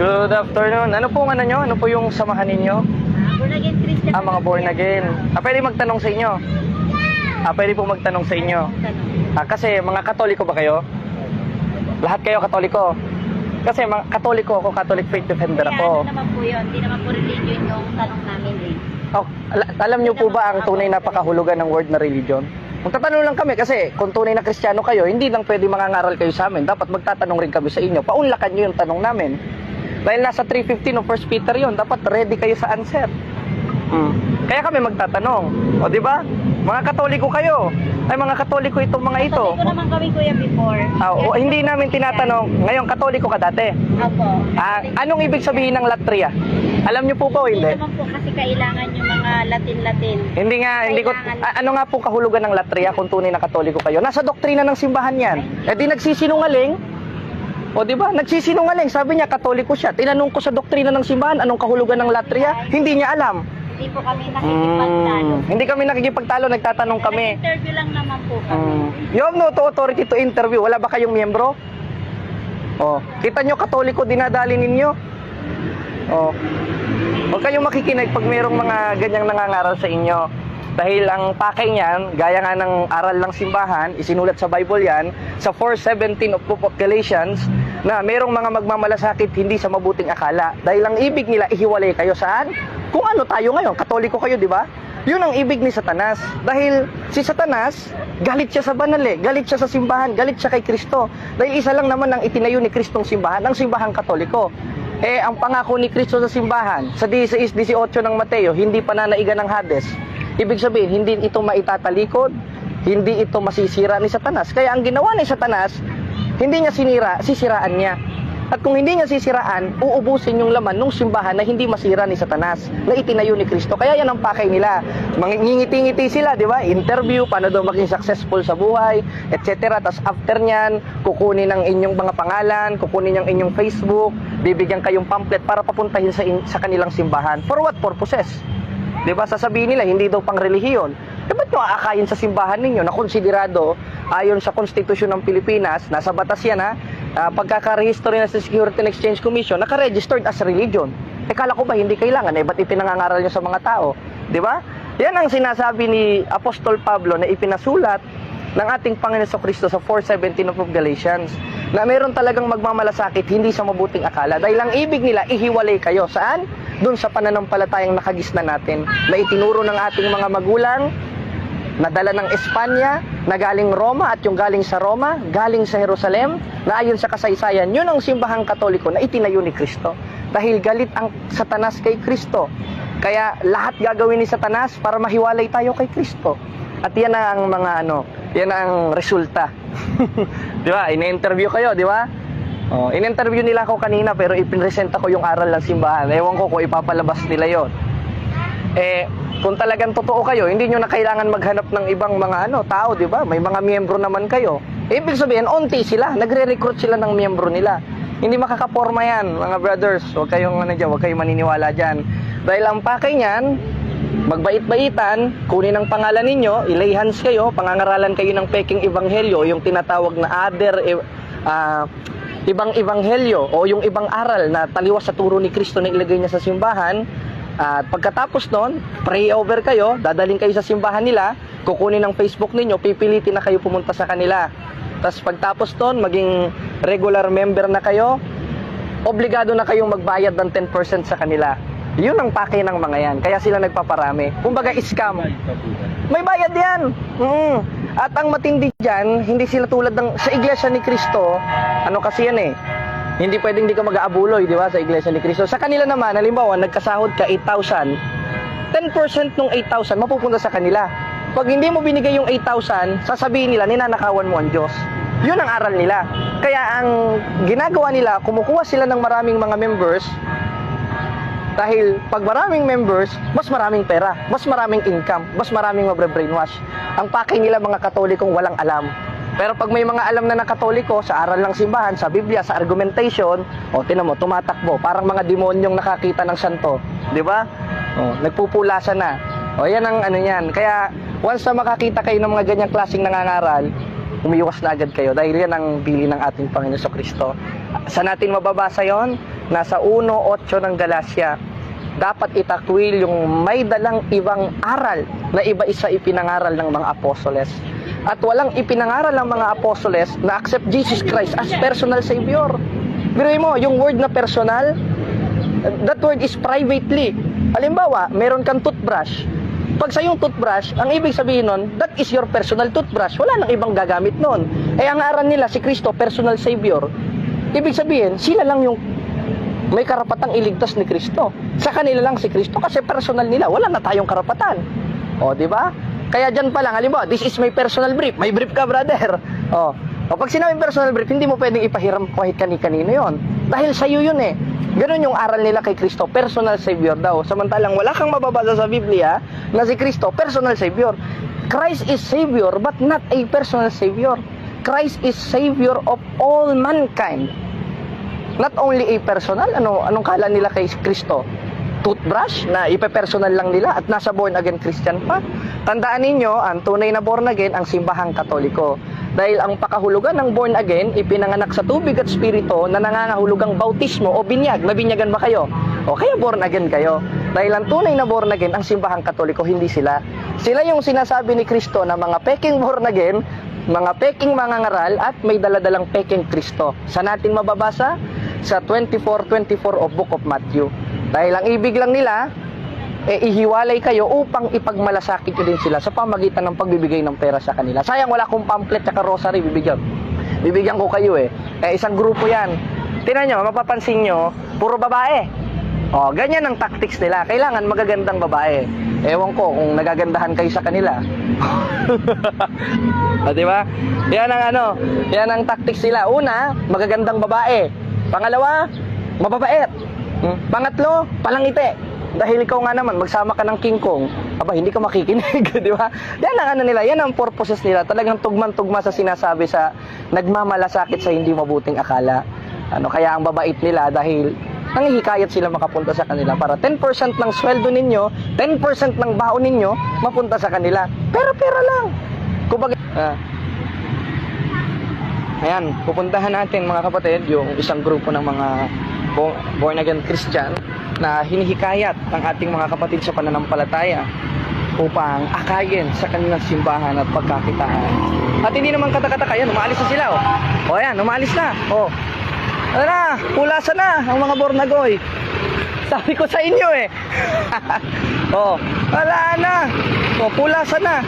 Good afternoon. Ano po ano nyo? Ano po yung samahan ninyo? Born again Christian. Mga born again. Pwede magtanong sa inyo? Pwede po magtanong sa inyo. Kasi mga Katoliko ba kayo? Lahat kayo Katoliko? Kasi mga Katoliko ako, Catholic Faith Defender ako. Ano naman po yun? Hindi naman po religion yung tanong namin eh. Oh, alam nyo po ba ang tunay na pakahulugan ng word na religion? Magtatanong lang kami kasi kung tunay na Kristiyano kayo, hindi lang pwede mangangaral kayo sa amin. Dapat magtatanong rin kami sa inyo. Paunlakan nyo yung tanong namin. Dahil nasa 3:15 ng 1 Peter yun, dapat ready kayo sa answer. Kaya kami magtatanong. O di ba? Mga Katoliko kayo. Ay mga Katoliko itong mga ito. Katoliko naman kami kuya before. Hindi namin tinatanong. Ngayon Katoliko ka dati. Opo. Anong ibig sabihin ng latria? Alam niyo po ba o hindi? Hindi naman po kasi kailangan yung mga Latin-Latin. Hindi ko ano nga po kahulugan ng latria kung tunay na Katoliko kayo? Nasa doktrina ng simbahan 'yan. Di nagsisinungaling. O di ba? Nagsisinungaling. Sabi niya Katoliko siya. Tinanong ko sa doktrina ng simbahan anong kahulugan ng latria? Hindi niya alam. Hindi po kami nakikipagtalo. Hindi kami nakikipagtalo, nagtatanong kami. Nag-interview lang naman po kami. You have no authority to interview. Wala ba kayong miyembro? Kita nyo Katoliko dinadali ninyo? Huwag kayong makikinig pag mayroong mga ganyang nangangaral sa inyo. Dahil ang pakay niyan, gaya nga ng aral ng simbahan, isinulat sa Bible yan, sa 4:17 of Book of Galatians, na mayroong mga magmamalasakit hindi sa mabuting akala. Dahil ang ibig nila, ihiwalay kayo saan? Kung ano tayo ngayon, Katoliko kayo, di ba? Yun ang ibig ni Satanas. Dahil si Satanas, galit siya sa banal galit siya sa simbahan, galit siya kay Kristo. Dahil isa lang naman ang itinayo ni Kristong simbahan, ang simbahang Katoliko. Ang pangako ni Kristo sa simbahan, sa 16:18 ng Mateo, hindi pananaigan ng Hades. Ibig sabihin, hindi ito maitatalikod, hindi ito masisira ni Satanas. Kaya ang ginawa ni Satanas, hindi niya sinira, sisiraan niya. At kung hindi niya sisiraan, uubusin yung laman ng simbahan na hindi masira ni Satanas, na itinayo ni Kristo. Kaya yan ang pakay nila. Mangingiti-ngiti sila, di ba? Interview, paano daw maging successful sa buhay, etc. Tapos after nyan, kukunin ang inyong mga pangalan, kukunin ang inyong Facebook, bibigyan kayong pamphlet para papuntahin sa kanilang simbahan. For what purposes? Di ba? Sasabihin nila, hindi daw pang relihiyon. Ba't nyo aakayin sa simbahan ninyo na konsiderado ayon sa Konstitusyon ng Pilipinas, nasa batas yan pagkaka-rehisto rin sa Security and Exchange Commission, naka-registered as religion. Kala ko ba hindi kailangan? Ba't ipinangangaral nyo sa mga tao? Di ba? Yan ang sinasabi ni Apostol Pablo na ipinasulat ng ating Panginoon Kristo sa 4:17 of Galatians, na meron talagang magmamalasakit hindi sa mabuting akala. Dahil ang ibig nila, ihiwalay kayo. Saan? Doon sa pananampalatayang nakagisna natin, na itinuro ng ating mga magulang, nadala ng Espanya, na galing Roma at yung galing sa Roma, galing sa Jerusalem, na ayon sa kasaysayan, yun ang simbahang Katoliko na itinayo ni Kristo. Dahil galit ang Satanas kay Kristo. Kaya lahat gagawin ni Satanas para mahiwalay tayo kay Kristo. At yan ang mga yan ang resulta. Di ba? In-interview kayo, di ba? In-interview nila ako kanina pero ipinresenta ko yung aral ng simbahan. Ewan ko kung ipapalabas nila yon. Kung talagang totoo kayo, hindi nyo na kailangan maghanap ng ibang mga tao, di ba? May mga miyembro naman kayo. Ibig sabihin, onti sila. Nagre-recruit sila ng miyembro nila. Hindi makakaporma yan, mga brothers. Huwag kayong huwag kayong maniniwala dyan. Dahil ang pakay niyan, magbait-baitan, kunin ang pangalan ninyo, ilay hands kayo, pangangaralan kayo ng peking ebanghelyo, yung tinatawag na ibang ebanghelyo o yung ibang aral na taliwas sa turo ni Kristo na ilagay niya sa simbahan. At pagkatapos nun, pray over kayo, dadaling kayo sa simbahan nila, kukunin ang Facebook ninyo, pipilitin na kayo pumunta sa kanila. Tapos pagtapos nun, maging regular member na kayo, obligado na kayong magbayad ng 10% sa kanila. Yun ang pakay ng mga yan. Kaya sila nagpaparami. Kumbaga scam. May bayad yan. At ang matindi dyan, hindi sila tulad ng sa Iglesia ni Cristo. Kasi yan hindi pwedeng hindi ka mag-aabuloy, di ba, sa Iglesia ni Cristo. Sa kanila naman, halimbawa, nagkasahod ka 8,000, 10% ng 8,000 mapupunta sa kanila. Pag hindi mo binigay yung 8,000, sasabihin nila, ninanakawan mo ang Diyos. Yun ang aral nila. Kaya ang ginagawa nila, kumukuha sila ng maraming mga members. Dahil pag maraming members, mas maraming pera, mas maraming income, mas maraming mabre-brainwash. Ang pakay nila mga Katolikong walang alam. Pero pag may mga alam na Katoliko, sa aral ng simbahan, sa Biblia, sa argumentation, tinan mo, tumatakbo. Parang mga demonyong nakakita ng santo. Di ba? Nagpupulasan na. Yan ang yan. Kaya, once na makakita kayo ng mga ganyang klaseng nangangaral, umiwas na agad kayo. Dahil yan ang bili ng ating Panginoon Kristo. Saan natin mababasa yon? nasa 1:8 ng Galacia, dapat itakwil yung may dalang ibang aral na iba isa ipinangaral ng mga apostoles. At walang ipinangaral ng mga apostoles na accept Jesus Christ as personal Savior. Biruin mo, yung word na personal, that word is privately. Halimbawa, meron kang toothbrush. Pag sa yung toothbrush, ang ibig sabihin nun, that is your personal toothbrush. Wala nang ibang gagamit nun. Ang aral nila, si Kristo, personal Savior. Ibig sabihin, sila lang yung may karapatang iligtas ni Kristo. Sa kanila lang si Kristo kasi personal nila. Wala na tayong karapatan. O, di ba? Kaya dyan pa lang, halimbawa, this is my personal brief. May brief ka, brother. O pag sinabing personal brief, hindi mo pwedeng ipahiram kahit kani-kanino yon. Dahil sa'yo yun eh. Ganun yung aral nila kay Kristo, personal Savior daw. Samantalang wala kang mababasa sa Biblia na si Kristo, personal Savior. Christ is Savior but not a personal Savior. Christ is Savior of all mankind. Not only a personal, anong kala nila kay Kristo? Toothbrush na ipe-personal lang nila at nasa born again Christian pa. Tandaan ninyo, ang tunay na born again ang simbahang Katoliko. Dahil ang pakahulugan ng born again ipinanganak sa tubig at spirito na nangangahulugang bautismo o binyag. Nabinyagan ba kayo? O kaya born again kayo. Dahil ang tunay na born again ang simbahang Katoliko, hindi sila. Sila yung sinasabi ni Kristo na mga peking born again, mga peking mangangaral at may daladalang peking Kristo. Saan natin mababasa? Sa 24:24 of Book of Matthew. Dahil ang ibig lang nila, ihiwalay kayo upang ipagmalasakit nyo din sila sa pamagitan ng pagbibigay ng pera sa kanila. Sayang wala akong pamphlet at rosary, bibigyan ko kayo isang grupo yan. Tingnan nyo, mapapansin nyo, puro babae. Ganyan ang tactics nila. Kailangan magagandang babae. Ewan ko kung nagagandahan kayo sa kanila. Diba? Yan ang tactics nila. Una, magagandang babae. Pangalawa, mababait. Pangatlo, palangiti. Dahil ikaw nga naman, magsama ka ng King Kong, hindi ka makikinig, di ba? Yan ang nila, yan ang purposes nila. Talagang tugman-tugma sa sinasabi sa nagmamalasakit sa hindi mabuting akala. Kaya ang babait nila dahil nanghihikayat sila makapunta sa kanila para 10% ng sweldo ninyo, 10% ng baon ninyo mapunta sa kanila. Pero pera lang. Kumbaga, ayan, pupuntahan natin mga kapatid yung isang grupo ng mga born again Christian na hinihikayat ng ating mga kapatid sa pananampalataya upang akayin sa kanilang simbahan at pagkakitaan. At hindi naman katakataka, yan, umalis na sila. Ayan, umalis na. Ano na, pulasan na ang mga bornagoy. Sabi ko sa inyo wala na. Pulasan na.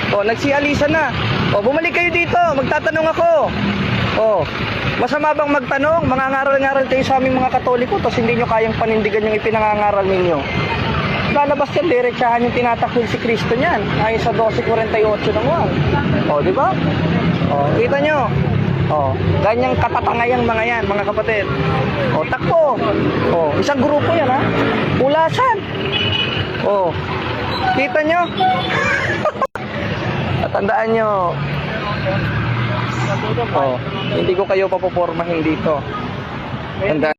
Nagsialisan na. Bumalik kayo dito, magtatanong ako. Masama bang magtanong? Mangangaral-ngaral kayo sa aming mga Katoliko tapos hindi nyo kayang panindigan yung ipinangangaral ninyo. Lalabas yan, diretsahan yung tinatakil si Kristo niyan. Ayon sa 12:48 ng 1. Di ba? Kita nyo? Ganyang katatangayang mga yan, mga kapatid. Takbo. Isang grupo yan, ha? Pulasan. Kita nyo? At tandaan nyo, hindi ko kayo papopormahin dito. Tandaan